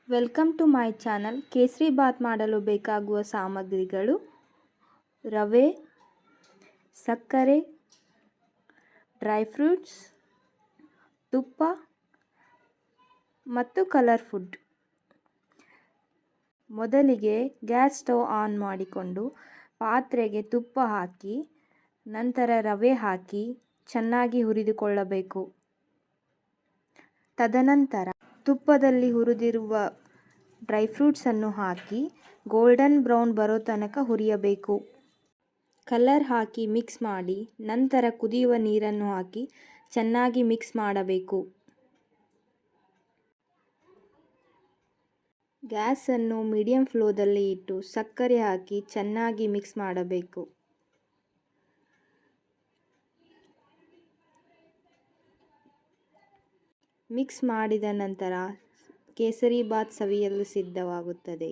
Welcome to my channel. Kesari bath ಮಾಡಲು ಬೇಕಾಗುವ ಸಾಮಗ್ರಿಗಳು: ರವೆ, ಸಕ್ಕರೆ, ಡ್ರೈ ಫ್ರೂಟ್ಸ್, ತುಪ್ಪ ಮತ್ತು ಕಲರ್ ಫುಡ್. ಮೊದಲಿಗೆ ಗ್ಯಾಸ್ ಸ್ಟವ್ ಆನ್ ಮಾಡಿಕೊಂಡು ಪಾತ್ರೆಗೆ ತುಪ್ಪ ಹಾಕಿ ನಂತರ ರವೆ ಹಾಕಿ ಚೆನ್ನಾಗಿ ಹುರಿದುಕೊಳ್ಳಬೇಕು. ತದನಂತರ ತುಪ್ಪದಲ್ಲಿ ಹುರಿದಿರುವ ಡ್ರೈ ಫ್ರೂಟ್ಸನ್ನು ಹಾಕಿ ಗೋಲ್ಡನ್ ಬ್ರೌನ್ ಬರೋ ತನಕ ಹುರಿಯಬೇಕು. ಕಲರ್ ಹಾಕಿ ಮಿಕ್ಸ್ ಮಾಡಿ ನಂತರ ಕುದಿಯುವ ನೀರನ್ನು ಹಾಕಿ ಚೆನ್ನಾಗಿ ಮಿಕ್ಸ್ ಮಾಡಬೇಕು. ಗ್ಯಾಸನ್ನು ಮೀಡಿಯಂ ಫ್ಲೇಮಲ್ಲಿ ಇಟ್ಟು ಸಕ್ಕರೆ ಹಾಕಿ ಚೆನ್ನಾಗಿ ಮಿಕ್ಸ್ ಮಾಡಬೇಕು. ಮಿಕ್ಸ್ ಮಾಡಿದ ನಂತರ ಕೇಸರಿ ಬಾತ್ ಸವಿಯಲು ಸಿದ್ಧವಾಗುತ್ತದೆ.